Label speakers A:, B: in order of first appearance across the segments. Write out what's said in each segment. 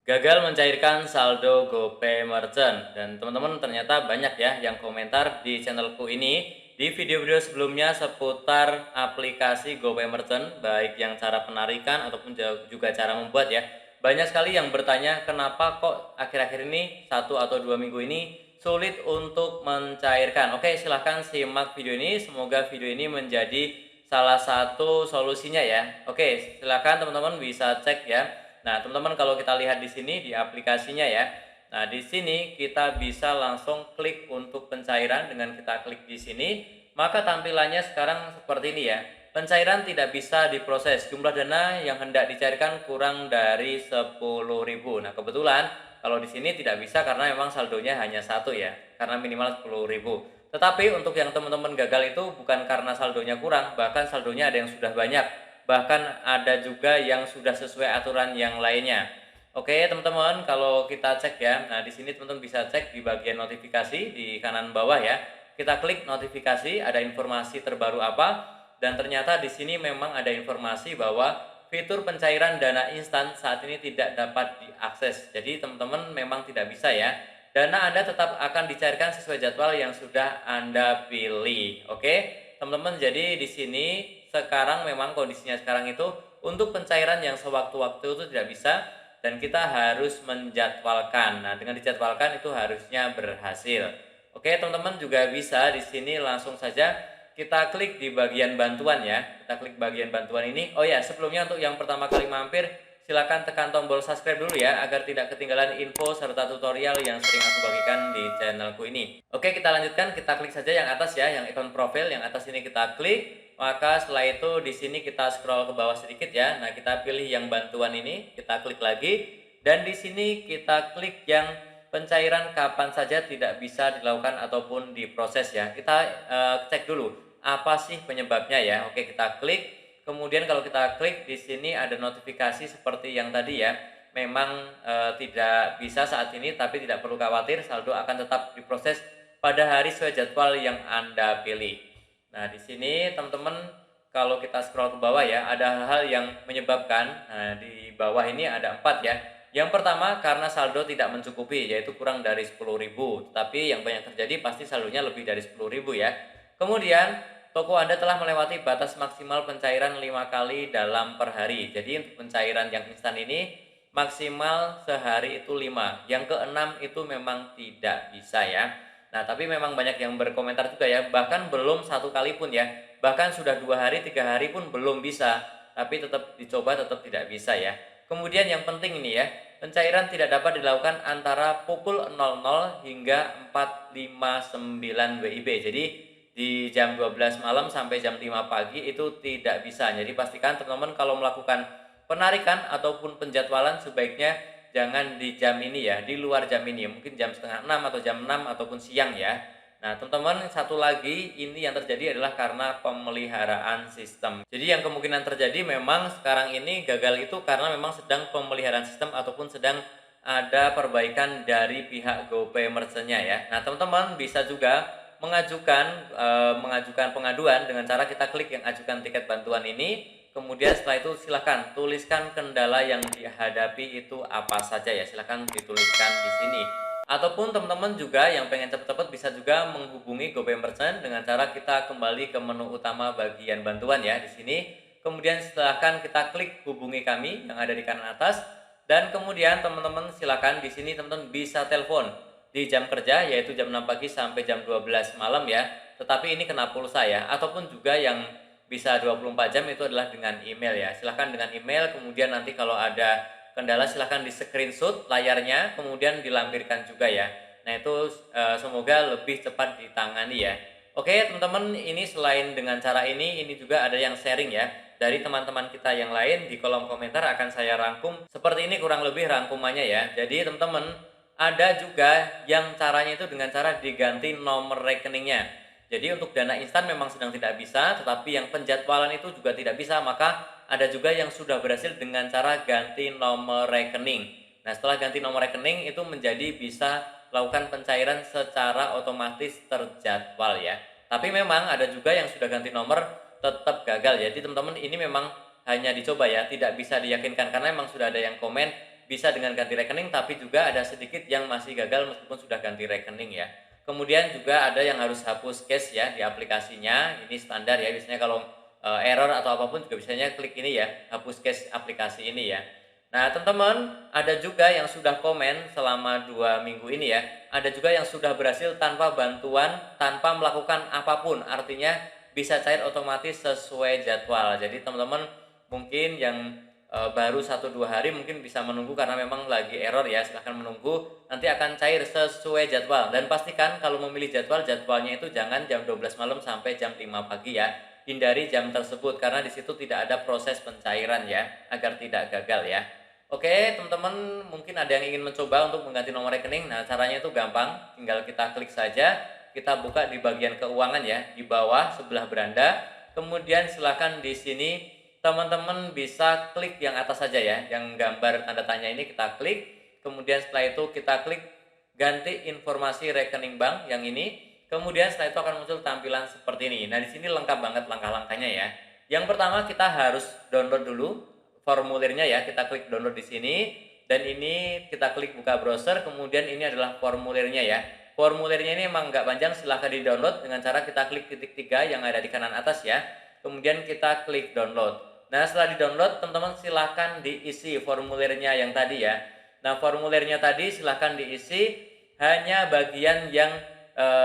A: Gagal mencairkan saldo GoPay Merchant. Dan teman-teman ternyata banyak ya yang komentar di channelku ini di video-video sebelumnya seputar aplikasi GoPay Merchant, baik yang cara penarikan ataupun juga cara membuat ya. Banyak sekali yang bertanya kenapa kok akhir-akhir ini 1 atau 2 minggu ini sulit untuk mencairkan. Oke, silahkan simak video ini. Semoga video ini menjadi salah satu solusinya ya. Oke, silahkan teman-teman bisa cek ya. Nah, teman-teman kalau kita lihat di sini di aplikasinya ya. Nah, di sini kita bisa langsung klik untuk pencairan. Dengan kita klik di sini, maka tampilannya sekarang seperti ini ya. Pencairan tidak bisa diproses. Jumlah dana yang hendak dicairkan kurang dari 10.000. Nah, kebetulan kalau di sini tidak bisa karena memang saldonya hanya satu ya. Karena minimal 10.000. Tetapi untuk yang teman-teman gagal itu bukan karena saldonya kurang, bahkan saldonya ada yang sudah banyak, bahkan ada juga yang sudah sesuai aturan yang lainnya. Oke, teman-teman, kalau kita cek ya. Nah, di sini teman-teman bisa cek di bagian notifikasi di kanan bawah ya. Kita klik notifikasi, ada informasi terbaru apa? Dan ternyata di sini memang ada informasi bahwa fitur pencairan dana instan saat ini tidak dapat diakses. Jadi teman-teman memang tidak bisa ya. Dana Anda tetap akan dicairkan sesuai jadwal yang sudah Anda pilih. Oke, teman-teman, jadi di sini sekarang memang kondisinya sekarang itu untuk pencairan yang sewaktu-waktu itu tidak bisa dan kita harus menjadwalkan. Nah, dengan dijadwalkan itu harusnya berhasil. Oke, teman-teman juga bisa di sini langsung saja kita klik di bagian bantuan ya. Kita klik bagian bantuan ini. Oh ya, sebelumnya untuk yang pertama kali mampir, silakan tekan tombol subscribe dulu ya agar tidak ketinggalan info serta tutorial yang sering aku bagikan di channelku ini. Oke, kita lanjutkan. Kita klik saja yang atas ya, yang ikon profil yang atas ini kita klik. Maka setelah itu di sini kita scroll ke bawah sedikit ya. Nah, kita pilih yang bantuan ini, kita klik lagi dan di sini kita klik yang pencairan kapan saja tidak bisa dilakukan ataupun diproses ya. Kita cek dulu apa sih penyebabnya ya. Oke, kita klik. Kemudian kalau kita klik di sini ada notifikasi seperti yang tadi ya. Memang tidak bisa saat ini, tapi tidak perlu khawatir, saldo akan tetap diproses pada hari sesuai jadwal yang Anda pilih. Nah, di sini teman-teman kalau kita scroll ke bawah ya, ada hal-hal yang menyebabkan. Nah, di bawah ini ada 4 ya. Yang pertama karena saldo tidak mencukupi, yaitu kurang dari 10.000. Tapi yang banyak terjadi pasti saldonya lebih dari 10.000 ya. Kemudian toko Anda telah melewati batas maksimal pencairan 5 kali dalam per hari. Jadi untuk pencairan yang instan ini maksimal sehari itu 5. Yang keenam itu memang tidak bisa ya. Nah, tapi memang banyak yang berkomentar juga ya, bahkan belum 1 kali pun ya. Bahkan sudah 2 hari, 3 hari pun belum bisa. Tapi tetap dicoba, tetap tidak bisa ya. Kemudian yang penting ini ya, pencairan tidak dapat dilakukan antara pukul 00 hingga 4.59 WIB. Jadi di jam 12 malam sampai jam 5 pagi itu tidak bisa. Jadi pastikan teman-teman kalau melakukan penarikan ataupun penjadwalan sebaiknya jangan di jam ini ya, di luar jam ini. Mungkin jam setengah 6 atau jam 6 ataupun siang ya. Nah, teman-teman, satu lagi ini yang terjadi adalah karena pemeliharaan sistem. Jadi yang kemungkinan terjadi memang sekarang ini gagal itu karena memang sedang pemeliharaan sistem ataupun sedang ada perbaikan dari pihak GoPay Merchant-nya ya. Nah, teman-teman bisa juga mengajukan pengaduan dengan cara kita klik yang ajukan tiket bantuan ini. Kemudian setelah itu silahkan tuliskan kendala yang dihadapi itu apa saja ya. Silahkan dituliskan di sini. Ataupun teman-teman juga yang pengen cepet-cepet bisa juga menghubungi GoPay Merchant dengan cara kita kembali ke menu utama bagian bantuan ya di sini. Kemudian silahkan kita klik hubungi kami yang ada di kanan atas. Dan kemudian teman-teman silakan di sini teman-teman bisa telepon di jam kerja yaitu jam 6 pagi sampai jam 12 malam ya. Tetapi ini kena pulsa ya. Ataupun juga yang bisa 24 jam itu adalah dengan email ya. Silahkan dengan email, kemudian nanti kalau ada kendala silahkan di screenshot layarnya kemudian dilampirkan juga ya. Nah, itu semoga lebih cepat ditangani ya. Oke, teman-teman, ini selain dengan cara ini juga ada yang sharing ya dari teman-teman kita yang lain. Di kolom komentar akan saya rangkum seperti ini kurang lebih rangkumannya ya. Jadi teman-teman, ada juga yang caranya itu dengan cara diganti nomor rekeningnya. Jadi untuk dana instan memang sedang tidak bisa, tetapi yang penjadwalan itu juga tidak bisa, maka ada juga yang sudah berhasil dengan cara ganti nomor rekening. Nah, setelah ganti nomor rekening itu menjadi bisa lakukan pencairan secara otomatis terjadwal ya. Tapi memang ada juga yang sudah ganti nomor tetap gagal. Jadi teman-teman, ini memang hanya dicoba ya, tidak bisa diyakinkan karena memang sudah ada yang komen bisa dengan ganti rekening, tapi juga ada sedikit yang masih gagal meskipun sudah ganti rekening ya. Kemudian juga ada yang harus hapus cache ya di aplikasinya, ini standar ya, biasanya kalau error atau apapun juga biasanya klik ini ya, hapus cache aplikasi ini ya. Nah, teman-teman, ada juga yang sudah komen selama 2 minggu ini ya, ada juga yang sudah berhasil tanpa bantuan, tanpa melakukan apapun, artinya bisa cair otomatis sesuai jadwal. Jadi teman-teman mungkin yang baru 1-2 hari mungkin bisa menunggu karena memang lagi error ya, silahkan menunggu, nanti akan cair sesuai jadwal. Dan pastikan kalau memilih jadwalnya itu jangan jam 12 malam sampai jam 5 pagi ya, hindari jam tersebut karena di situ tidak ada proses pencairan ya, agar tidak gagal ya. Oke, teman-teman mungkin ada yang ingin mencoba untuk mengganti nomor rekening. Nah, caranya itu gampang, tinggal kita klik saja, kita buka di bagian keuangan ya, di bawah sebelah beranda. Kemudian silakan di sini teman-teman bisa klik yang atas saja ya, yang gambar tanda tanya ini kita klik. Kemudian setelah itu kita klik ganti informasi rekening bank yang ini. Kemudian setelah itu akan muncul tampilan seperti ini. Nah, di sini lengkap banget langkah-langkahnya ya. Yang pertama kita harus download dulu formulirnya ya, kita klik download di sini, dan ini kita klik buka browser, kemudian ini adalah formulirnya ya. Formulirnya ini emang nggak panjang, silahkan di download dengan cara kita klik titik 3 yang ada di kanan atas ya, kemudian kita klik download. Nah, setelah di download, teman-teman silahkan diisi formulirnya yang tadi ya. Nah, formulirnya tadi silahkan diisi hanya bagian yang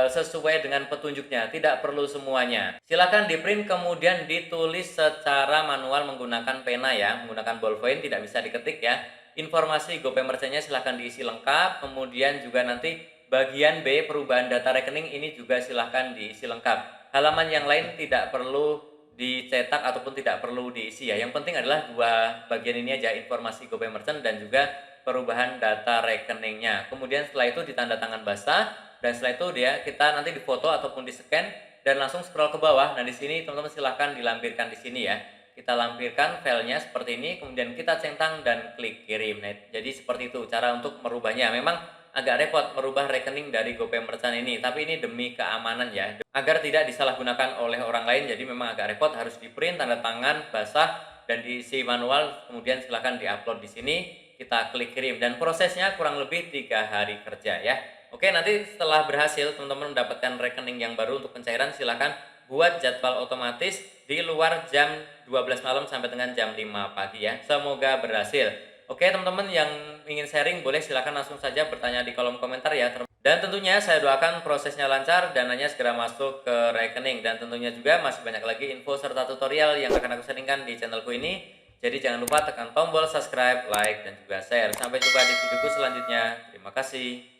A: sesuai dengan petunjuknya, tidak perlu semuanya. Silakan di print kemudian ditulis secara manual menggunakan pena ya, menggunakan ballpoint, tidak bisa diketik ya. Informasi GoPay Merchant-nya silahkan diisi lengkap, kemudian juga nanti bagian B perubahan data rekening ini juga silahkan diisi lengkap. Halaman yang lain tidak perlu dicetak ataupun tidak perlu diisi ya. Yang penting adalah 2 bagian ini aja, informasi GoPay Merchant dan juga perubahan data rekeningnya. Kemudian setelah itu ditanda tangan basah. Dan setelah itu kita nanti difoto ataupun di-scan dan langsung scroll ke bawah. Nah, di sini teman-teman silahkan dilampirkan di sini ya. Kita lampirkan filenya seperti ini, kemudian kita centang dan klik kirim. Nah, jadi seperti itu cara untuk merubahnya. Memang agak repot merubah rekening dari GoPay Merchant ini, tapi ini demi keamanan ya, agar tidak disalahgunakan oleh orang lain. Jadi memang agak repot, harus di-print, tanda tangan basah dan diisi manual, kemudian silahkan di-upload di sini. Kita klik kirim dan prosesnya kurang lebih 3 hari kerja ya. Oke, nanti setelah berhasil teman-teman mendapatkan rekening yang baru untuk pencairan, silahkan buat jadwal otomatis di luar jam 12 malam sampai dengan jam 5 pagi ya. Semoga berhasil. Oke, teman-teman yang ingin sharing boleh silahkan langsung saja bertanya di kolom komentar ya. Dan tentunya saya doakan prosesnya lancar, dananya segera masuk ke rekening. Dan tentunya juga masih banyak lagi info serta tutorial yang akan aku sharingkan di channelku ini. Jadi jangan lupa tekan tombol subscribe, like, dan juga share. Sampai jumpa di videoku selanjutnya. Terima kasih.